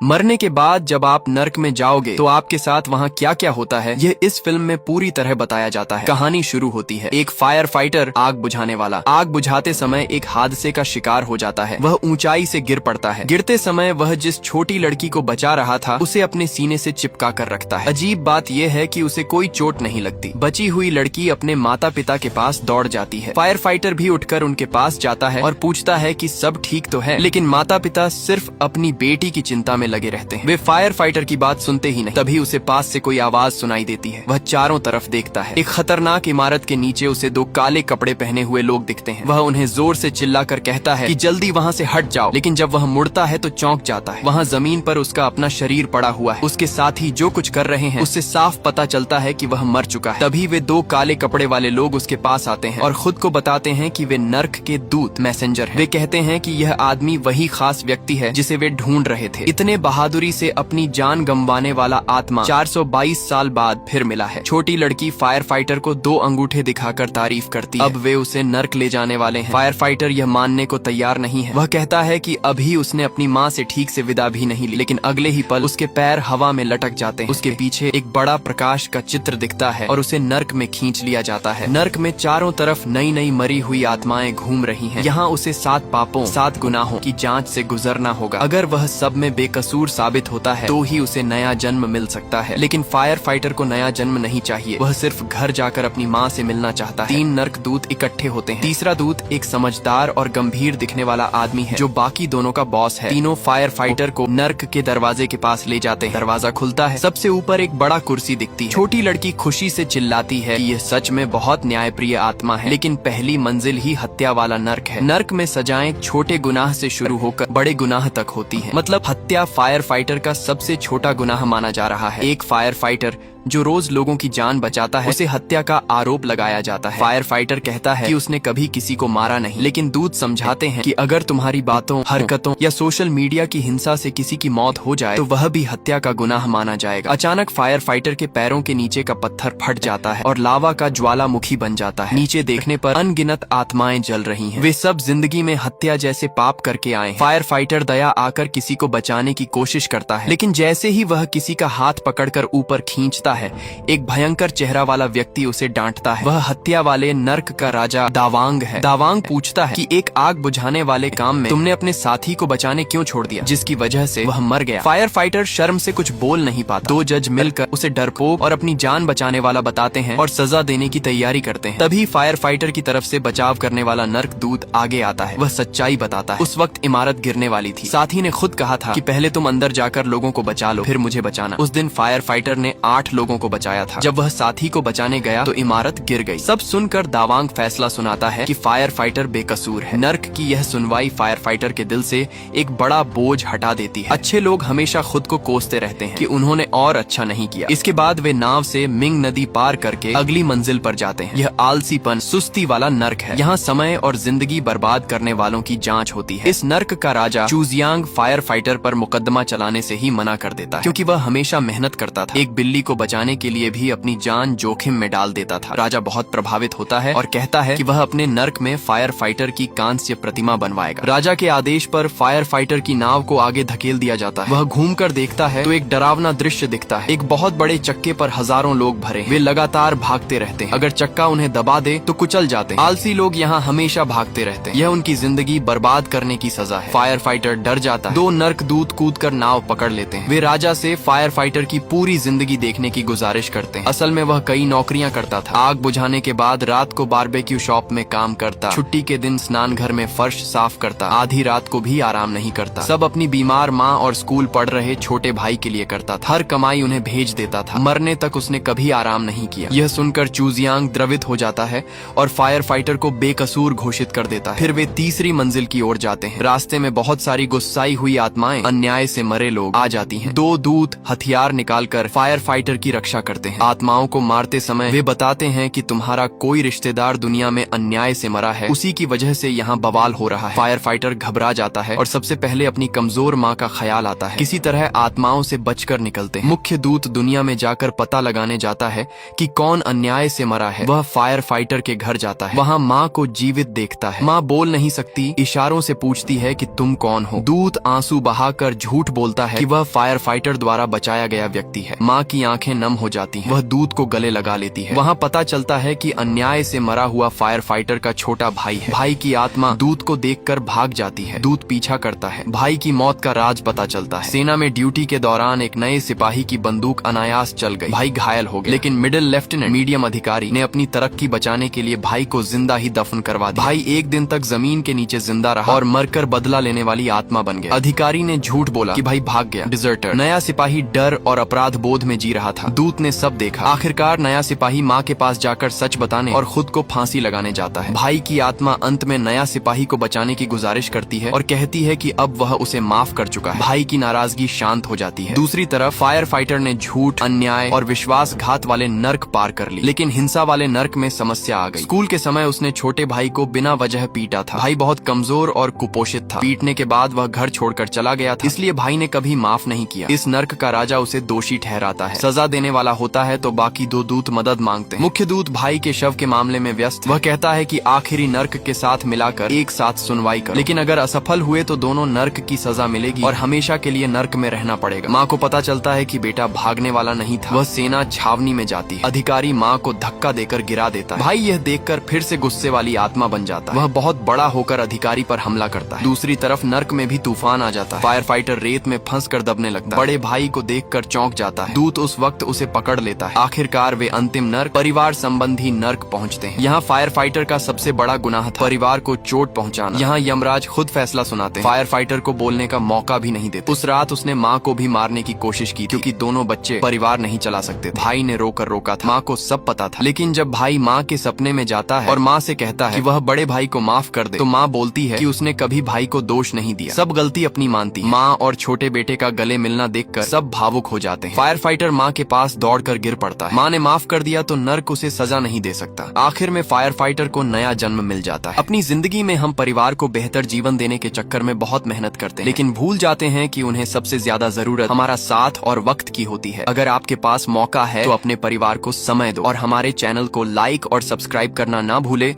मरने के बाद जब आप नर्क में जाओगे तो आपके साथ वहाँ क्या क्या होता है, यह इस फिल्म में पूरी तरह बताया जाता है। कहानी शुरू होती है एक फायर फाइटर आग बुझाने वाला आग बुझाते समय एक हादसे का शिकार हो जाता है। वह ऊंचाई से गिर पड़ता है। गिरते समय वह जिस छोटी लड़की को बचा रहा था उसे अपने सीने से चिपका कर रखता है। अजीब बात यह है कि उसे कोई चोट नहीं लगती। बची हुई लड़की अपने माता पिता के पास दौड़ जाती है। फायर फाइटर भी उठकर उनके पास जाता है और पूछता है कि सब ठीक तो है, लेकिन माता पिता सिर्फ अपनी बेटी की चिंता में लगे रहते हैं। वे फायर फाइटर की बात सुनते ही नहीं। तभी उसे पास से कोई आवाज सुनाई देती है। वह चारों तरफ देखता है। एक खतरनाक इमारत के नीचे उसे दो काले कपड़े पहने हुए लोग दिखते हैं। वह उन्हें जोर से चिल्लाकर कहता है कि जल्दी वहाँ से हट जाओ, लेकिन जब वह मुड़ता है तो चौंक जाता है। वहाँ जमीन पर उसका अपना शरीर पड़ा हुआ है। उसके साथी जो कुछ कर रहे हैं उससे साफ पता चलता है कि वह मर चुका है। तभी वे दो काले कपड़े वाले लोग उसके पास आते हैं और खुद को बताते हैं कि वे नर्क के दूत मैसेंजर हैं। वे कहते हैं कि यह आदमी वही खास व्यक्ति है जिसे वे ढूंढ रहे थे। इतने बहादुरी से अपनी जान गंवाने वाला आत्मा 422 साल बाद फिर मिला है। छोटी लड़की फायर फाइटर को दो अंगूठे दिखाकर तारीफ करती है। अब वे उसे नर्क ले जाने वाले हैं। फायर फाइटर यह मानने को तैयार नहीं है। वह कहता है कि अभी उसने अपनी माँ से ठीक से विदा भी नहीं ली, लेकिन अगले ही पल उसके पैर हवा में लटक जाते हैं। उसके पीछे एक बड़ा प्रकाश का चित्र दिखता है और उसे नर्क में खींच लिया जाता है। नर्क में चारों तरफ नई नई मरी हुई आत्माएं घूम रही हैं। यहाँ उसे 7 पापों 7 गुनाहों की जांच से गुजरना होगा। अगर वह सब में बेकसूर साबित होता है तो ही उसे नया जन्म मिल सकता है। लेकिन फायर फाइटर को नया जन्म नहीं चाहिए। वह सिर्फ घर जाकर अपनी माँ से मिलना चाहता है। 3 नर्क दूत इकट्ठे होते हैं। तीसरा दूत एक समझदार और गंभीर दिखने वाला आदमी है जो बाकी दोनों का बॉस है। तीनों फायर फाइटर को नर्क के दरवाजे के पास ले जाते हैं। दरवाजा खुलता है। सबसे ऊपर एक बड़ा कुर्सी दिखती है। छोटी लड़की खुशी से चिल्लाती है कि यह सच में बहुत न्यायप्रिय आत्मा है, लेकिन पहली मंजिल ही हत्या वाला नर्क है। नर्क में सजाएं छोटे गुनाह से शुरू होकर बड़े गुनाह तक होती है। मतलब हत्या फायर फाइटर का सबसे छोटा गुनाह माना जा रहा है। एक फायर फाइटर जो रोज लोगों की जान बचाता है उसे हत्या का आरोप लगाया जाता है। फायर फाइटर कहता है कि उसने कभी किसी को मारा नहीं, लेकिन दूत समझाते हैं कि अगर तुम्हारी बातों, हरकतों या सोशल मीडिया की हिंसा से किसी की मौत हो जाए तो वह भी हत्या का गुनाह माना जाएगा। अचानक फायर फाइटर के पैरों के नीचे का पत्थर फट जाता है और लावा का ज्वालामुखी बन जाता है। नीचे देखने पर अनगिनत आत्माएं जल रही हैं। वे सब जिंदगी में हत्या जैसे पाप करके आए हैं। फायर फाइटर दया आकर किसी को बचाने की कोशिश करता है, लेकिन जैसे ही वह किसी का हाथ पकड़कर ऊपर खींचता है, एक भयंकर चेहरा वाला व्यक्ति उसे डांटता है। वह हत्या वाले नर्क का राजा दावांग है। दावांग पूछता है कि एक आग बुझाने वाले काम में तुमने अपने साथी को बचाने क्यों छोड़ दिया, जिसकी वजह से वह मर गया। फायर फाइटर शर्म से कुछ बोल नहीं पाता। 2 जज मिलकर उसे डरपोक और अपनी जान बचाने वाला बताते हैं और सजा देने की तैयारी करते हैं। तभी फायर फाइटर की तरफ से बचाव करने वाला नर्क दूत आगे आता है। वह सच्चाई बताता है। उस वक्त इमारत गिरने वाली थी। साथी ने खुद कहा था कि पहले तुम अंदर जाकर लोगों को बचा लो, फिर मुझे बचाना। उस दिन फायर फाइटर ने 8 लोगों को बचाया था। जब वह साथी को बचाने गया तो इमारत गिर गई। सब सुनकर दावांग फैसला सुनाता है कि फायर फाइटर बेकसूर है। नर्क की यह सुनवाई फायर फाइटर के दिल से एक बड़ा बोझ हटा देती है। अच्छे लोग हमेशा खुद को कोसते रहते हैं कि उन्होंने और अच्छा नहीं किया। इसके बाद वे नाव से मिंग नदी पार करके अगली मंजिल पर जाते हैं। यह आलसीपन, सुस्ती वाला नर्क है। यहाँ समय और जिंदगी बर्बाद करने वालों की जांच होती है। इस नर्क का राजा चूजियांग फायर फाइटर पर मुकदमा चलाने से ही मना कर देता है, क्योंकि वह हमेशा मेहनत करता था। एक बिल्ली को बचाने के लिए भी अपनी जान जोखिम में डाल देता था। राजा बहुत प्रभावित होता है और कहता है कि वह अपने नर्क में फायर फाइटर की कांस्य प्रतिमा बनवाएगा। राजा के आदेश पर फायर फाइटर की नाव को आगे धकेल दिया जाता है। वह घूमकर देखता है तो एक डरावना दृश्य दिखता है। एक बहुत बड़े चक्के पर हजारों लोग भरे। वे लगातार भागते रहते हैं। अगर चक्का उन्हें दबा दे तो कुचल जाते हैं। आलसी लोग यहाँ हमेशा भागते रहते हैं। यह उनकी जिंदगी बर्बाद करने की सजा है। फायर फाइटर डर जाता है। 2 नर्क दूत कूदकर नाव पकड़ लेते हैं। वे राजा से फायर फाइटर की पूरी जिंदगी देखने की गुजारिश करते हैं। असल में वह कई नौकरियां करता था। आग बुझाने के बाद रात को बारबेक्यू शॉप में काम करता। छुट्टी के दिन स्नान घर में फर्श साफ करता। आधी रात को भी आराम नहीं करता। सब अपनी बीमार माँ और स्कूल पढ़ रहे छोटे भाई के लिए करता था। हर कमाई उन्हें भेज देता था। मरने तक उसने कभी आराम नहीं किया। यह सुनकर चूजियांग द्रवित हो जाता है और फायर फाइटर को बेकसूर घोषित कर देता है। फिर वे तीसरी मंजिल की ओर जाते हैं। रास्ते में बहुत सारी गुस्साई हुई आत्माएं, अन्याय से मरे लोग आ जाती हैं। 2 दूत हथियार निकालकर फायर फाइटर की रक्षा करते हैं। आत्माओं को मारते समय वे बताते हैं कि तुम्हारा कोई रिश्तेदार दुनिया में अन्याय से मरा है, उसी की वजह से यहाँ बवाल हो रहा है। फायर फाइटर घबरा जाता है और सबसे पहले अपनी कमजोर माँ का ख्याल आता है। किसी तरह आत्माओं से बचकर निकलते हैं। मुख्य दूत दुनिया में जाकर पता लगाने जाता है कि कौन अन्याय से मरा है। वह फायर फाइटर के घर जाता है। वहाँ माँ को जीवित देखता है। माँ बोल नहीं सकती, इशारों से पूछती है कि तुम कौन हो। दूत आंसू बहाकर झूठ बोलता है कि वह फायर फाइटर द्वारा बचाया गया व्यक्ति है। माँ की आंखें नम हो जाती हैं। वह दूत को गले लगा लेती है। वहाँ पता चलता है कि अन्याय से मरा हुआ फायर फाइटर का छोटा भाई है। भाई की आत्मा दूत को देखकर भाग जाती है। दूत पीछा करता है। भाई की मौत का राज पता चलता है। सेना में ड्यूटी के दौरान एक नए सिपाही की बंदूक अनायास चल गई। भाई घायल हो गया, लेकिन मिडिल लेफ्टिनेंट मीडियम अधिकारी ने अपनी तरक्की बचाने के लिए भाई को जिंदा ही दफन करवा दिया। भाई एक दिन तक जमीन के नीचे जिंदा रहा और मरकर बदला लेने वाली आत्मा बन गया। अधिकारी ने झूठ बोला कि भाई भाग गया। डिजर्टर। नया सिपाही डर और अपराध बोध में जी रहा था। दूत ने सब देखा। आखिरकार नया सिपाही माँ के पास जाकर सच बताने और खुद को फांसी लगाने जाता है। भाई की आत्मा अंत में नया सिपाही को बचाने की गुजारिश करती है और कहती है कि अब वह उसे माफ कर चुका है। भाई की नाराजगी शांत हो जाती है। दूसरी तरफ फायर फाइटर ने झूठ, अन्याय और विश्वासघात वाले नर्क पार कर ली, लेकिन हिंसा वाले नर्क में समस्या आ गई। स्कूल के समय उसने छोटे भाई को बिना वजह पीटा था। भाई बहुत कमजोर और कुपोषित था। पीटने के बाद वह घर छोड़कर चला गया था, इसलिए भाई ने कभी माफ नहीं किया। इस नर्क का राजा उसे दोषी ठहराता है। सजा देने वाला होता है तो बाकी दो दूत मदद मांगते हैं। मुख्य दूत भाई के शव के मामले में व्यस्त। वह कहता है कि आखिरी नर्क के साथ मिलाकर एक साथ सुनवाई करो, लेकिन अगर असफल हुए तो दोनों नर्क की सजा मिलेगी और हमेशा के लिए नर्क में रहना पड़ेगा। माँ को पता चलता है कि बेटा भागने वाला नहीं था। वह सेना छावनी में जाती है। अधिकारी माँ को धक्का देकर गिरा देता है। भाई यह देखकर फिर से गुस्से वाली आत्मा बन जाता है। वह बहुत बड़ा होकर अधिकारी पर हमला करता है। दूसरी तरफ नर्क में भी तूफान आ जाता है। फायर फाइटर रेत में फंस कर दबने लगता है। बड़े भाई को देखकर चौंक जाता है। दूत उस वक्त उसे पकड़ लेता है। आखिरकार वे अंतिम नर्क, परिवार संबंधी नर्क पहुँचते हैं। यहाँ फायर फाइटर का सबसे बड़ा गुनाह था परिवार को चोट पहुँचाना। यहाँ यमराज खुद फैसला सुनाते हैं। फायर फाइटर को बोलने का मौका भी नहीं देते। उस रात उसने माँ को भी मारने की कोशिश की, क्योंकि दोनों बच्चे परिवार नहीं चला सकते। भाई ने रोकर रोका था। माँ को सब पता था, लेकिन जब भाई माँ के सपने में जाता है और माँ से कहता है कि वह बड़े भाई को माफ कर दे, तो माँ बोलती है कि उसने कभी भाई को दोष नहीं दिया, सब गलती अपनी मानती है। माँ और छोटे बेटे का गले मिलना देखकर सब भावुक हो जाते हैं। फायर फाइटर माँ के पास दौड़कर गिर पड़ता है। माँ ने माफ कर दिया तो नर्क उसे सजा नहीं दे सकता। आखिर में फायर फाइटर को नया जन्म मिल जाता है। अपनी जिंदगी में हम परिवार को बेहतर जीवन देने के चक्कर में बहुत मेहनत करते हैं, लेकिन भूल जाते हैं कि उन्हें सबसे ज्यादा जरूरत हमारा साथ और वक्त की होती है। अगर आपके पास मौका है तो अपने परिवार को समय दो और हमारे चैनल को लाइक और सब्सक्राइब करना ना भूले।